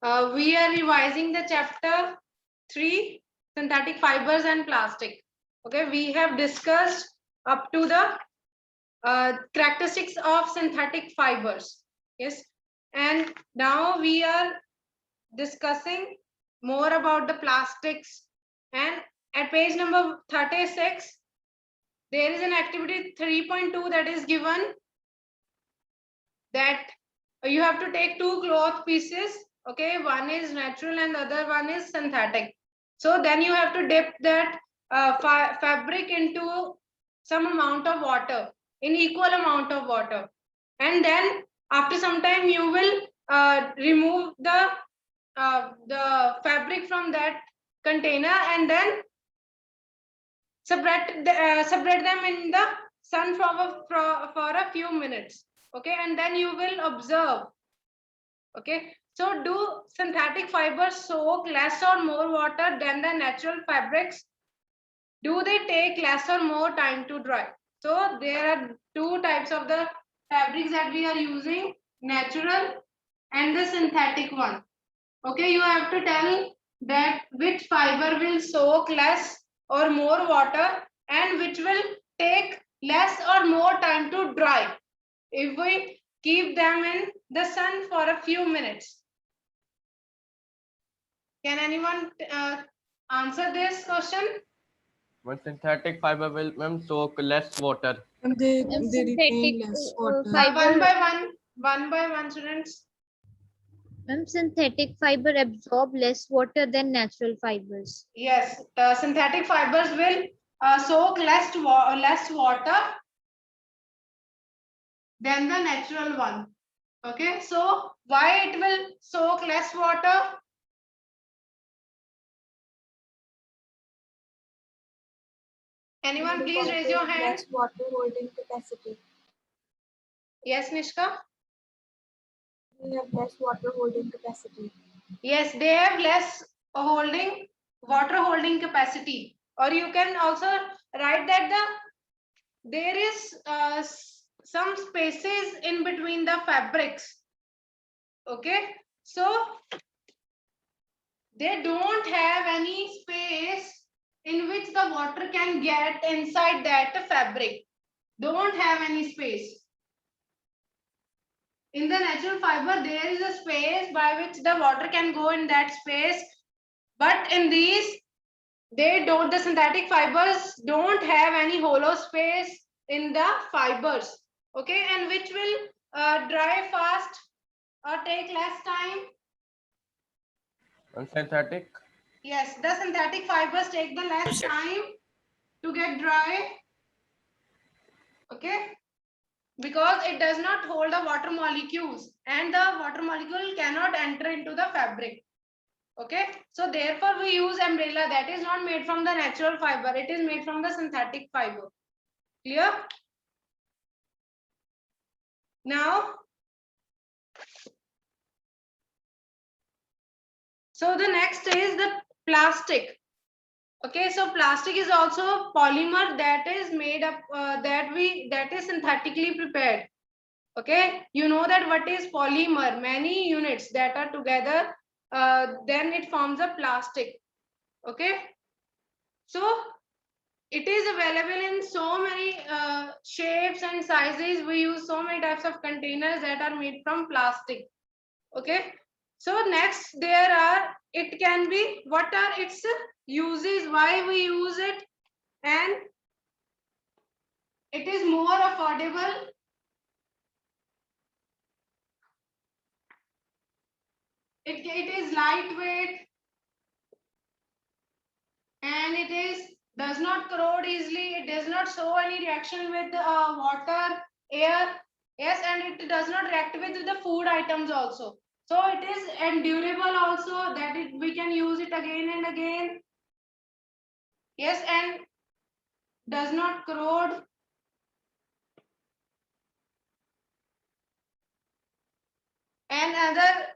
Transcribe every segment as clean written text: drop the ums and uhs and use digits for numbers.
We are revising the chapter 3, synthetic fibers and plastic. Okay, we have discussed up to the characteristics of synthetic fibers. Yes, and now we are discussing more about the plastics. And at page number 36, there is an activity 3.2 that is given, that you have to take two cloth pieces. Okay, one is natural and the other one is synthetic. So then you have to dip that fabric into some amount of water, in equal amount of water, and then after some time you will remove the fabric from that container, and then separate them in the sun for a few minutes. Okay, and then you will observe. Okay, so do synthetic fibers soak less or more water than the natural fabrics? Do they take less or more time to dry? So there are two types of the fabrics that we are using, natural and the synthetic one. Okay, you have to tell that which fiber will soak less or more water and which will take less or more time to dry if we keep them in the sun for a few minutes. Can anyone answer this question? One synthetic fiber will soak less water. And they synthetic retain less water. fiber. One by one, students. Synthetic fiber absorb less water than natural fibers. Yes, synthetic fibers will soak less water than the natural one. Okay, so why it will soak less water? Anyone please raise your hand. Less water holding capacity. Yes, Nishka. We have less water holding capacity. Yes, they have less water holding capacity. Or you can also write that there is some spaces in between the fabrics. Okay, so they don't have any space in which the water can get inside that fabric. Don't have any space. In the natural fiber, there is a space by which the water can go in that space. But in these, the synthetic fibers don't have any hollow space in the fibers. Okay, and which will dry fast or take less time. One synthetic. Yes, the synthetic fibers take the less time to get dry. Okay, because it does not hold the water molecules and the water molecule cannot enter into the fabric. Okay, so therefore we use umbrella that is not made from the natural fiber, it is made from the synthetic fiber. Clear? Now, so the next is the plastic. Okay, so plastic is also a polymer that is made up that is synthetically prepared. Okay, you know that what is polymer? Many units that are together, then it forms a plastic. Okay, so it is available in so many shapes and sizes. We use so many types of containers that are made from plastic. Okay, so next it can be, what are its uses, why we use it, and it is more affordable. It is lightweight and does not corrode easily. It does not show any reaction with water, air. Yes, and it does not react with the food items also. So it is endurable also, that we can use it again and again. Yes, and does not corrode. And other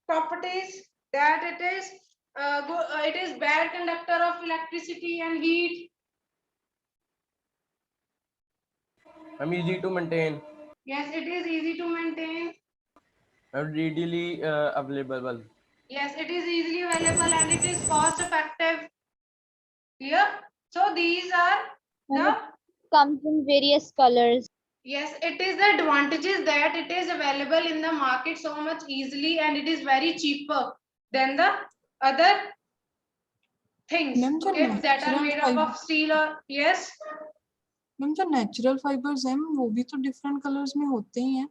properties, that it is bad conductor of electricity and heat. Easy to maintain. Yes, it is easy to maintain. And readily available. Yes, it is easily available and it is cost effective. Clear? So these are And the, it comes in various colors. yes, it is the advantages that it is available in the market so much easily and it is very cheaper than the other things, ma'am जो okay, that are natural made up fibre of steel or, yes. Ma'am जो natural fibres हैं वो भी तो different colours में होते ही हैं.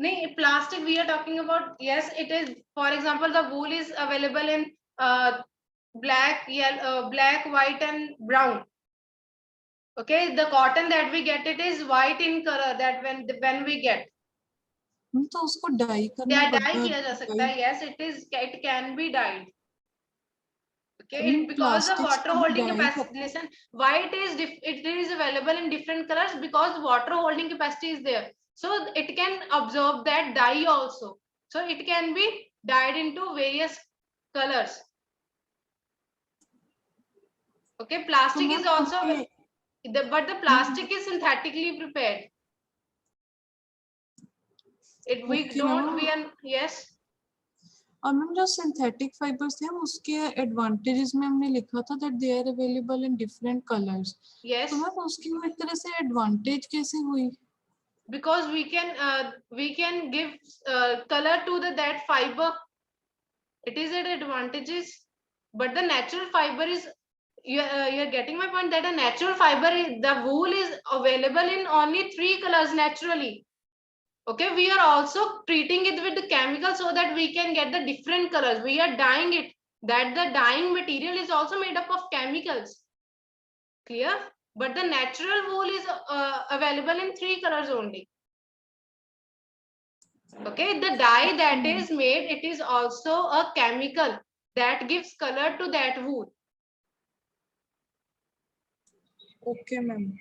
नहीं, plastic we are talking about, yes, it is, for example, the wool is available in black, yellow, black, white and brown. Okay, the cotton that we get, it is white in color, that when we get, ma'am तो उसको die करना yeah, dye पड़ता है. किया जा सकता है, yes, it can be dyed. Okay, ma'am because of plastics water को भी holding डाई capacity, करते हैं. listen, white is it is available in different colors because water holding capacity is there, so it can absorb that dye also, so it can be dyed into various colors. Okay, तो plastic ma'am is also उसके but the plastic is synthetically prepared. It we okay don't ma'am. we are, yes. और ma'am जो synthetic fibres थे उसके advantages में हमने लिखा था that they are available in different colours. Yes, तो मैम उसकी वो एक तरह से एडवांटेज कैसे हुई? because we can give color to the that fiber. It is an advantages, but the natural fiber is, you're getting my point, that a natural fiber is, the wool is available in only 3 colors naturally. Okay, we are also treating it with the chemical so that we can get the different colors, we are dyeing it, that the dyeing material is also made up of chemicals. Clear? But the natural wool is available in 3 colors only. Okay, the dye that is made, it is also a chemical that gives color to that wool. Okay ma'am.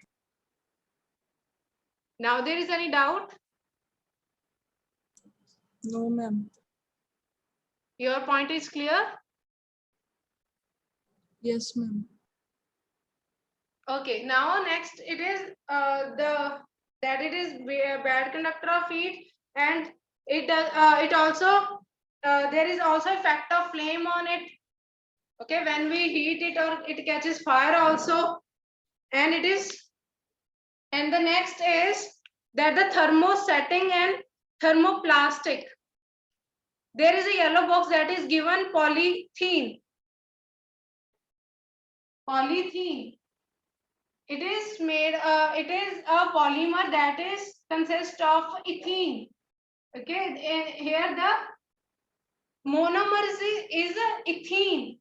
Now there is any doubt? No ma'am. Your point is clear? Yes ma'am. Okay, now next it is that it is bad conductor of heat, and it does it also there is also effect of flame on it. Okay, when we heat it or it catches fire also, and it is, and the next is that the thermosetting and thermoplastic. There is a yellow box that is given polythene. Polythene. It is made. It is a polymer that is consists of ethene. Okay, and here the monomer is ethene.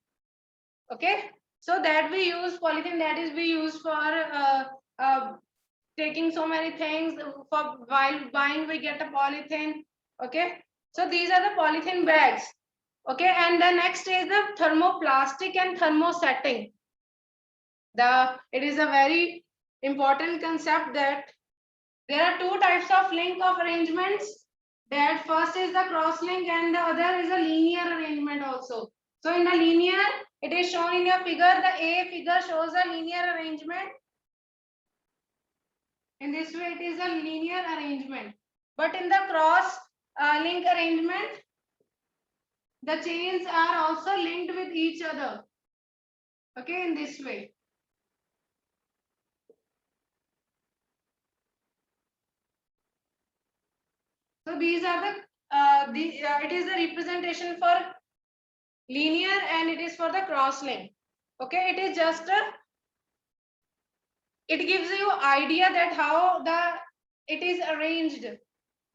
Okay, so that we use polythene. That is we use for taking so many things. For while buying, we get a polythene. Okay, so these are the polythene bags. Okay, and the next is the thermoplastic and thermosetting. It is a very important concept that there are 2 types of link of arrangements. That first is the cross link and the other is a linear arrangement also. So in the linear, it is shown in your figure. The A figure shows a linear arrangement. In this way, it is a linear arrangement. But in the cross link arrangement, the chains are also linked with each other. Okay, in this way. So these are it is the representation for linear and it is for the cross link. Okay, it is just it gives you idea that how it is arranged.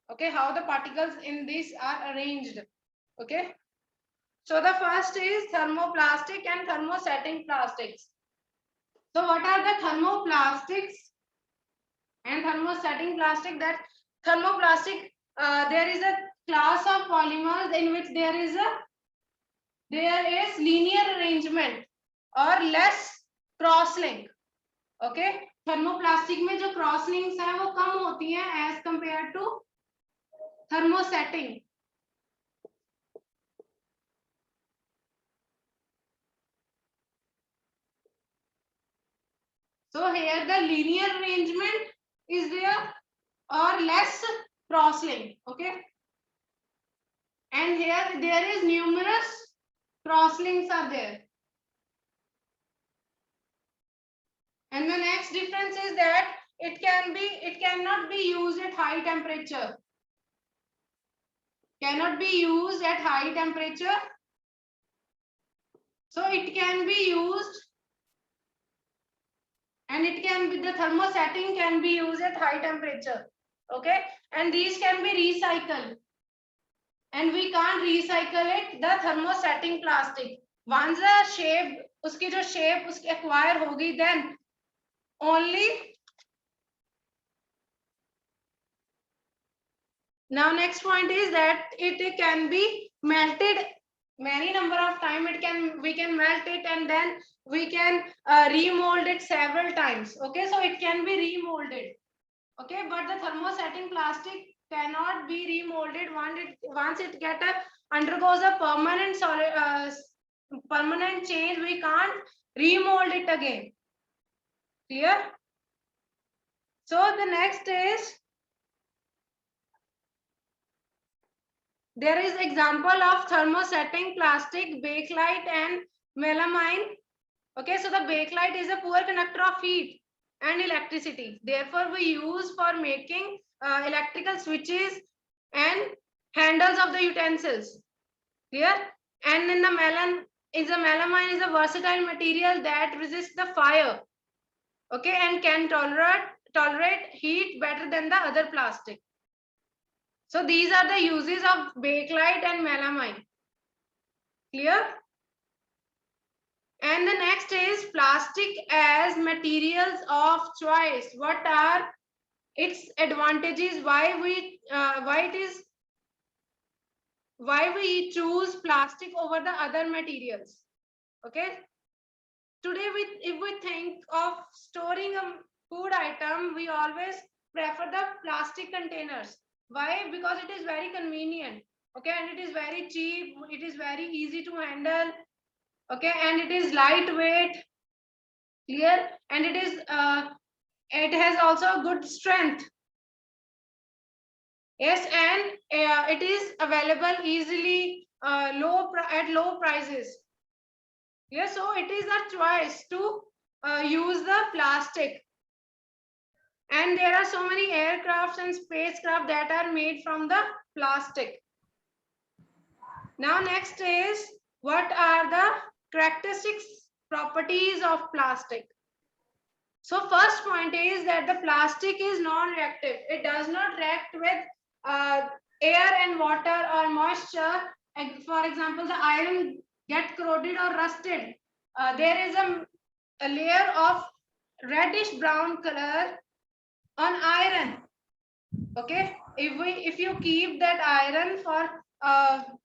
Okay, how the particles in this are arranged. Okay, so the first is thermoplastic and thermosetting plastics. So what are the thermoplastics and thermosetting plastic? That thermoplastic, there is a class of polymers in which there is linear arrangement or less cross link. Okay, thermoplastic में जो cross links है वो कम होती हैं as compared to thermosetting. So here the linear arrangement is there or less cross link. Okay, and here there is numerous crosslinks are there. And the next difference is that it cannot be used at high temperature. Cannot be used at high temperature. So it can be used, and it can be, the thermosetting can be used at high temperature. Okay, and these can be recycled, and we can't recycle it, the thermosetting plastic. Once the shape, uski jo shape uski acquire hogi, then only. Now next point is that it can be melted many number of time. We can melt it, and then we can remold it several times. Okay, so it can be remolded. Okay, but the thermosetting plastic cannot be remolded. Once it undergoes a permanent change, we can't remold it again. Clear? So the next is, there is example of thermosetting plastic, bakelite and melamine. Okay, so the bakelite is a poor conductor of heat and electricity. Therefore, we use for making electrical switches and handles of the utensils. Clear? And in the melamine is a versatile material that resists the fire. Okay, and can tolerate heat better than the other plastic. So these are the uses of bakelite and melamine. Clear? And the next is plastic as materials of choice. What are its advantages? Why we choose plastic over the other materials? Okay. Today, if we think of storing a food item, we always prefer the plastic containers. Why? Because it is very convenient. Okay, and it is very cheap. It is very easy to handle. Okay, and it is lightweight. Clear? And it has also good strength. Yes, and it is available easily at low prices. Yes, so it is a choice to use the plastic. And there are so many aircrafts and spacecraft that are made from the plastic. Now next is, what are the characteristics, properties of plastic? So first point is that the plastic is non-reactive. It does not react with air and water or moisture. For example, the iron get corroded or rusted. There is a layer of reddish brown color on iron. Okay, if you keep that iron for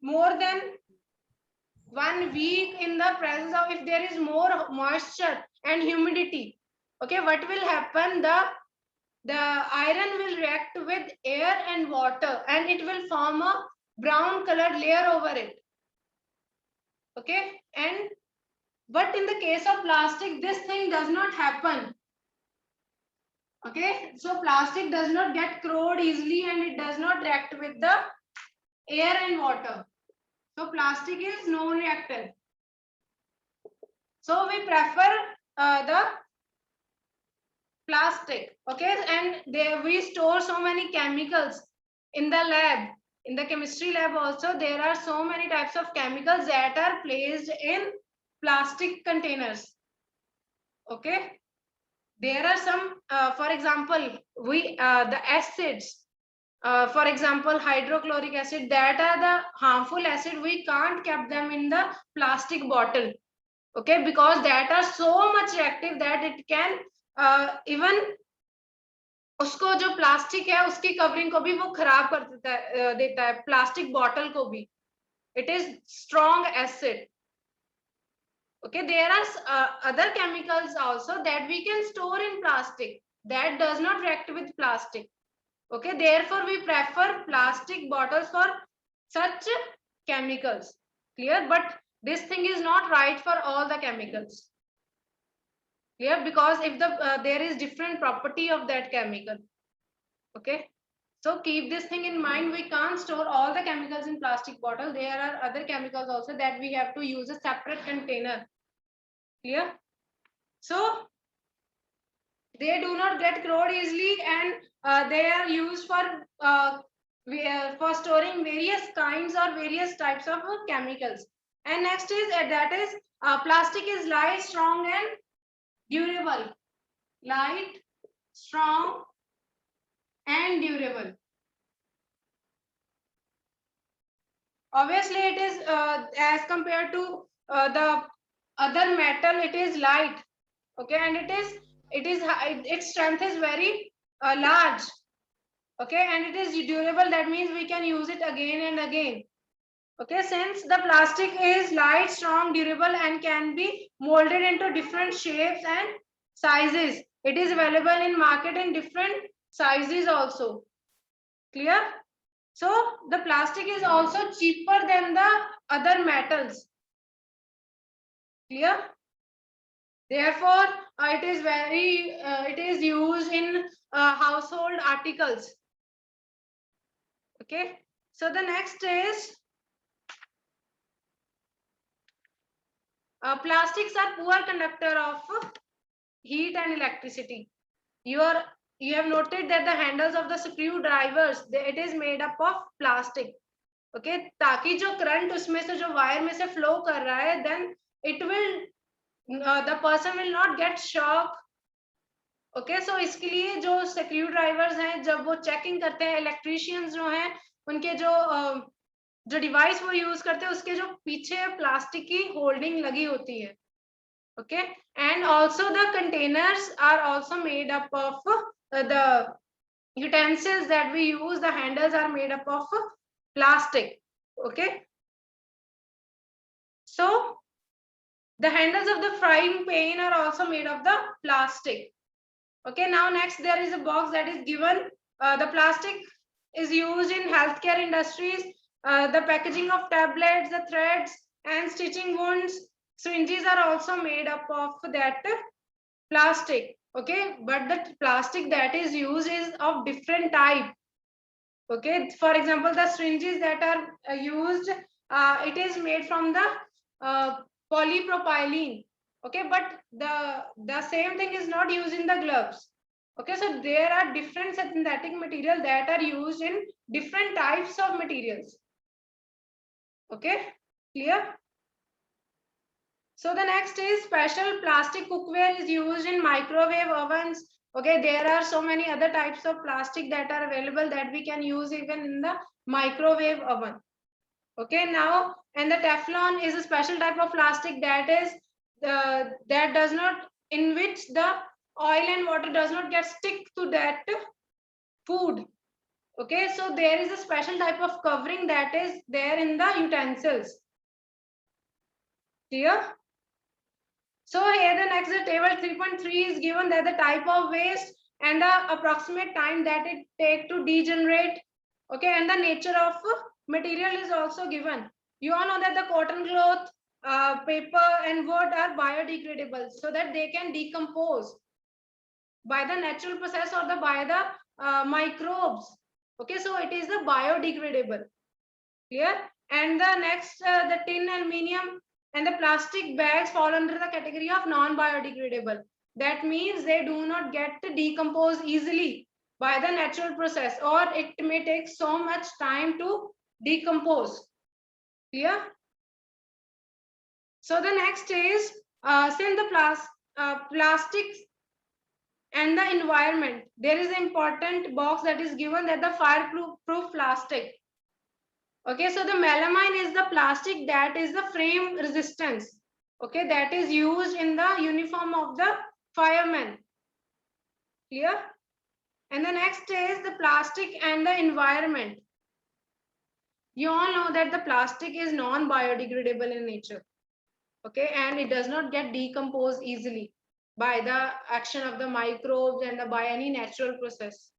more than 1 week in the presence of, if there is more moisture and humidity, okay, what will happen? The iron will react with air and water, and it will form a brown colored layer over it. Okay, but in the case of plastic, this thing does not happen. Okay, so plastic does not get corroded easily, and it does not react with the air and water. So plastic is non-reactive. So we prefer the plastic. Okay, and there we store so many chemicals in the lab. In the chemistry lab also, there are so many types of chemicals that are placed in plastic containers. Okay, there are some, for example, the acids, for example, hydrochloric acid, that are the harmful acid. We can't keep them in the plastic bottle. Okay, because that are so much reactive that it can even उसको जो plastic है उसकी covering को भी वो खराब कर देता है प्लास्टिक बॉटल को भी. It is strong acid. Okay, there are other chemicals also that we can store in plastic that does not react with plastic. Okay, therefore we prefer plastic bottles for such chemicals. Clear? But this thing is not right for all the chemicals. Clear? Because if there is different property of that chemical. Okay, So keep this thing in mind. We can't store all the chemicals in plastic bottle. There are other chemicals also that we have to use a separate container. Clear? So they do not get corrode easily, and they are used for storing various kinds or various types of chemicals. And next is that is plastic is light, strong, and durable. Light, strong, and durable. Obviously, it is as compared to the other metal, it is light. Okay, and its strength is very large. Okay, and it is durable. That means we can use it again and again. Okay, since the plastic is light, strong, durable, and can be molded into different shapes and sizes. It is available in market in different sizes also. Clear? So the plastic is also cheaper than the other metals. Clear? Therefore, it is used in household articles. Okay. So the next is plastics are poor conductor of heat and electricity. You have noted that the handles of the screwdrivers, it is made up of plastic. Okay, ताकि जो current उसमें से जो wire में से flow कर रहा है, then it will the person will not get shock. Okay, so इसके लिए जो स्क्रू ड्राइवर्स हैं, जब वो चेकिंग करते हैं, इलेक्ट्रीशियंस जो हैं, उनके जो डिवाइस वो यूज करते हैं, उसके जो पीछे प्लास्टिक की होल्डिंग लगी होती है. Okay, and also the containers are also made up of the utensils that we use. The handles are made up of plastic. Okay, so the handles of the frying pan are also made of the plastic. Okay, now next there is a box that is given. The plastic is used in healthcare industries. The packaging of tablets, the threads, and stitching wounds. Syringes are also made up of that plastic. Okay, but the plastic that is used is of different type. Okay, for example, the syringes that are used, it is made from the polypropylene. Okay, but the same thing is not used in the gloves. Okay, so there are different synthetic materials that are used in different types of materials. Okay, clear? So the next is special plastic cookware is used in microwave ovens. Okay, there are so many other types of plastic that are available that we can use even in the microwave oven. Okay, now, and the Teflon is a special type of plastic that is that does not, in which the oil and water does not get stick to that food. Okay, so there is a special type of covering that is there in the utensils. Clear? So here the next table 3.3 is given that the type of waste and the approximate time that it take to degenerate. Okay, and the nature of material is also given. You all know that the cotton cloth, paper, and wood are biodegradable, so that they can decompose by the natural process or by the microbes. Okay, so it is the biodegradable. Clear? And the next, the tin, aluminium, and the plastic bags fall under the category of non-biodegradable. That means they do not get decomposed easily by the natural process, or it may take so much time to decompose. Clear? So the next is since the plastics and the environment, there is an important box that is given, that the fireproof plastic. Okay, so the melamine is the plastic that is the flame resistance. Okay, that is used in the uniform of the firemen. Clear? And the next is the plastic and the environment. You all know that the plastic is non-biodegradable in nature. Okay, and it does not get decomposed easily by the action of the microbes and by any natural process.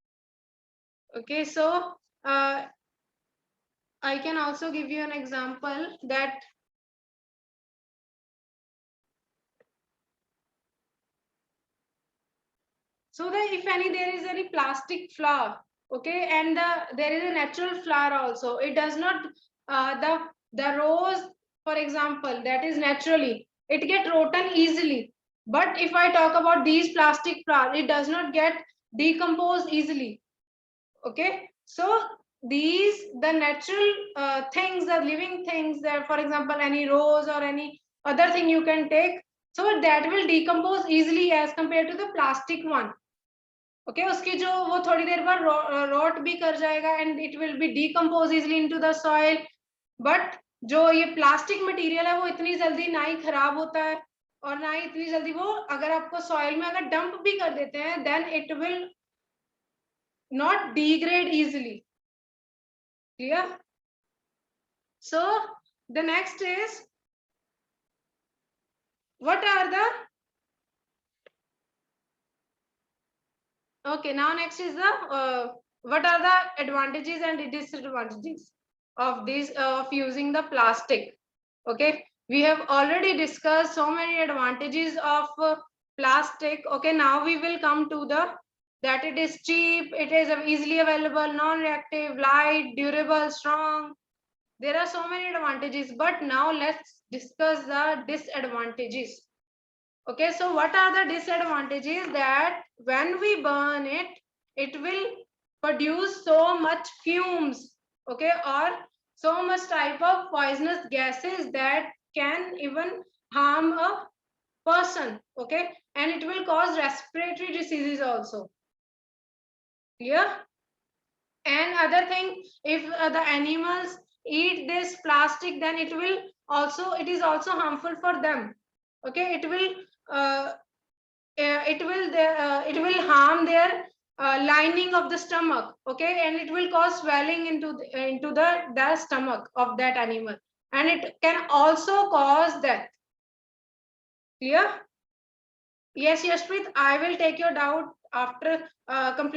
Okay, so I can also give you an example that so that if there is any plastic flower, Okay, and there is a natural flower also. It does not the rose, for example, that is naturally, it get rotten easily. But if I talk about these plastic flower, it does not get decomposed easily. Okay, so these the natural things, the living things, that for example any rose or any other thing you can take, so that will decompose easily as compared to the plastic one. Okay उसकी जो वो थोड़ी देर बाद road भी कर जाएगा and it will be decompose easily into the soil. But जो ये प्लास्टिक मटेरियल है वो इतनी जल्दी ना ही खराब होता है और ना ही इतनी जल्दी वो, अगर आपको सॉइल में अगर डंप भी कर देते हैं then it will not degrade easily. Clear? So the next is what are the Okay, now next is the what are the advantages and disadvantages of this of using the plastic. Okay, we have already discussed so many advantages of plastic. Okay, now we will come to the that it is cheap, it is easily available, non-reactive, light, durable, strong. There are so many advantages, but now let's discuss the disadvantages. Okay, so what are the disadvantages? That when we burn it, it will produce so much fumes, okay, or so much type of poisonous gases that can even harm a person, okay, and it will cause respiratory diseases also. Clear? And other thing, if the animals eat this plastic, then it is also harmful for them. Okay, it will harm their lining of the stomach, okay, and it will cause swelling into the stomach of that animal, and it can also cause death. Clear? Yes, Yashpreet, I will take your doubt after after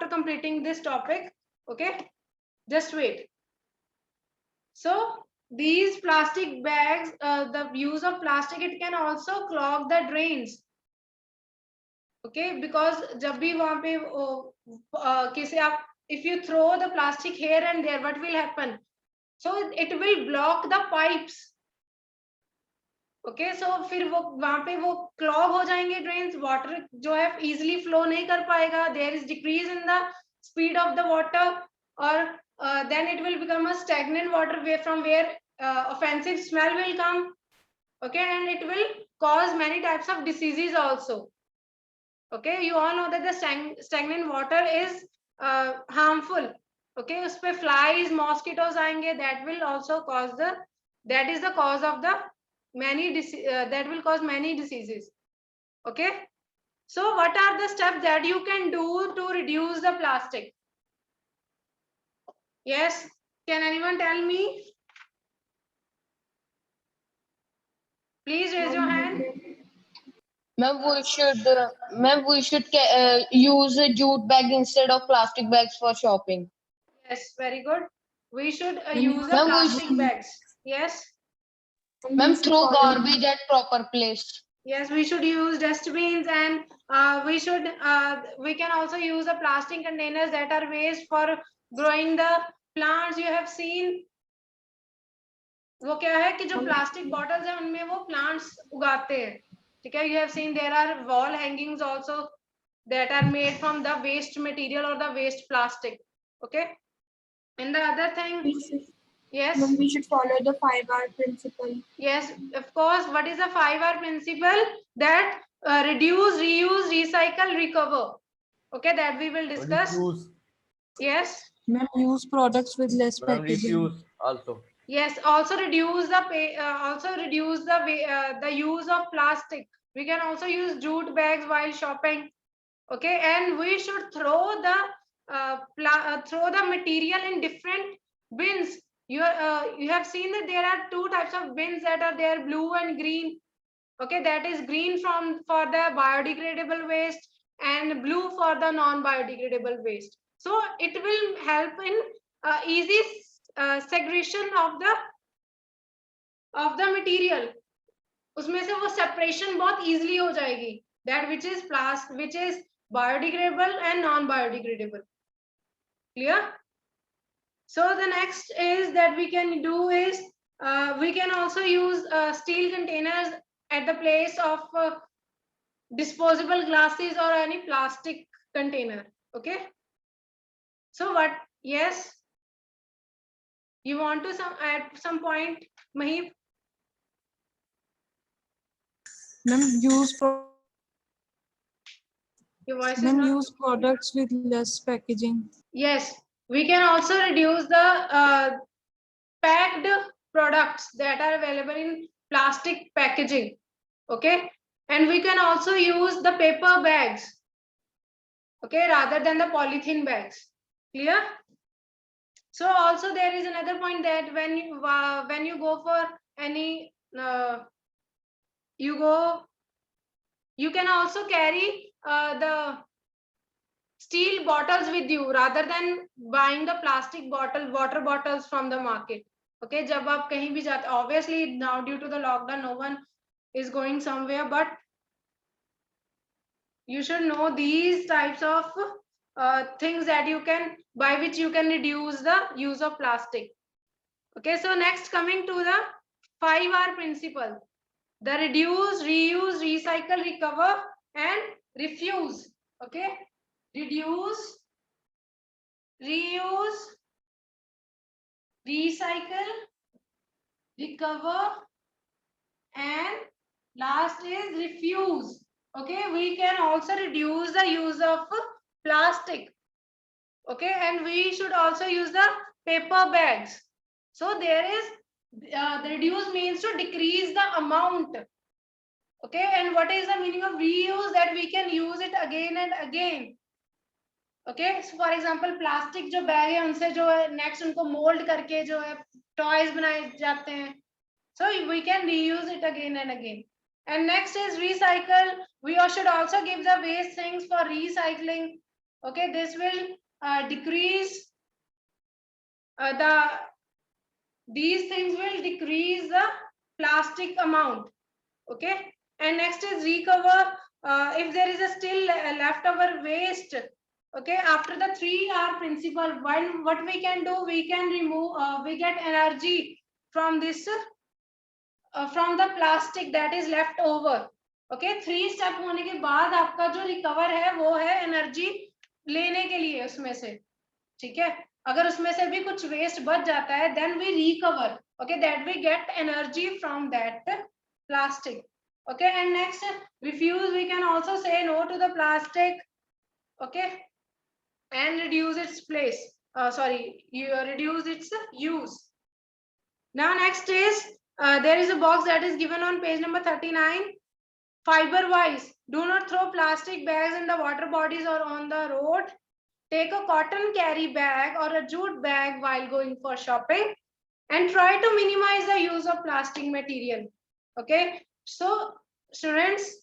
completing this topic. Okay, just wait. So these plastic bags, the use of plastic, it can also clog the drains. Okay, because jab bhi wahan pe kisi aap, if you throw the plastic here and there, what will happen? So it will block the pipes. Okay, so फिर वो वहां पे वो clog हो जाएंगे drains, water जो है easily flow नहीं कर पाएगा, there is decrease in the speed of the water, or then it will become a stagnant water from where offensive smell will come. Okay, and it will cause many types of diseases also. Okay, you all know that the stagnant water is harmful. Okay, उस पे flies, mosquitoes आएंगे, that will also cause that is the cause of the that will cause many diseases. Okay, so what are the steps that you can do to reduce the plastic? Yes, can anyone tell me? Please raise your hand. Ma'am, we should use a jute bag instead of plastic bags for shopping. Yes, very good. We should Ma'am, use the ma'am, we plastic should- bags. Yes. Ma'am, throw garbage at proper place. Yes, we should use dustbins, and we can also use the plastic containers that are waste for growing the plants. You have seen वो क्या है कि जो plastic bottles है उनमें वो plants उगाते हैं. ठीक है? You have seen there are wall hangings also that are made from the waste material or the waste plastic. Okay, and the other thing, yes, We should follow the 5R principle. yes, of course. What is the 5R principle? That reduce, reuse, recycle, recover. Okay, that we will discuss. Refuse. Yes, Ma'am, use products with less Ma'am, packaging. refuse also. yes. Also reduce the use of plastic. We can also use jute bags while shopping. Okay, and we should throw the material in different bins. You have seen that there are two types of bins that are there, blue and green. Okay, that is green for the biodegradable waste and blue for the non-biodegradable waste. So it will help in easy segregation of the material. उसमें से वो separation बहुत easily हो जाएगी. That which is biodegradable and non-biodegradable. Clear? So the next is that we can do is we can also use steel containers at the place of disposable glasses or any plastic container. Okay. So what? Yes. You want to at some point, Mahib? Ma'am, Your voice is ma'am, not. use products with less packaging. Yes, we can also reduce the packed products that are available in plastic packaging. Okay, and we can also use the paper bags. Okay, rather than the polythene bags. Clear? So also there is another point that when you go for any you can also carry the steel bottles with you rather than buying the plastic water bottles from the market. Okay, जब आप कहीं भी जाते, obviously now due to the lockdown no one is going somewhere, but you should know these types of things that you can, by which you can reduce the use of plastic. Okay, so next coming to the 5R principle, the reduce, reuse, recycle, recover and refuse. Okay, reduce, reuse, recycle, recover and last is refuse. Okay, we can also reduce the use of plastic. Okay, and we should also use the paper bags. So there is the reduce means to decrease the amount. Okay, and what is the meaning of reuse? That we can use it again and again. Okay, so for example plastic जो bag है उनसे जो है next उनको mold करके जो है toys बनाए जाते हैं. So we can reuse it again and again. And next is recycle. We should also give the waste things for recycling. Okay, this will decrease these things will decrease the plastic amount. Okay, and next is recover. If there is a still leftover waste, okay, after the 3R principle, what we can do, we can remove, we get energy from this from the plastic that is left over. Okay, 3 step होने के बाद आपका जो recover है वो है energy लेने के लिए उसमें से. ठीक है, अगर उसमें से भी कुछ waste बच जाता है then we recover. Okay, that we get energy from that plastic. Okay, and next refuse, we can also say no to the plastic. Okay, and reduce its place. You reduce its use. Now next is there is a box that is given on page number 39. Fiber wise, do not throw plastic bags in the water bodies or on the road. Take a cotton carry bag or a jute bag while going for shopping and try to minimize the use of plastic material. Okay, so students,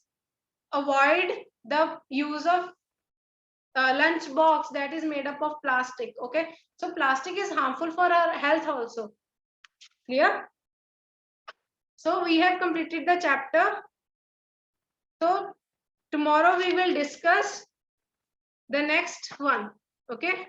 avoid the use of lunch box that is made up of plastic. Okay, so plastic is harmful for our health also. Clear? So we have completed the chapter. So tomorrow we will discuss the next one. Okay.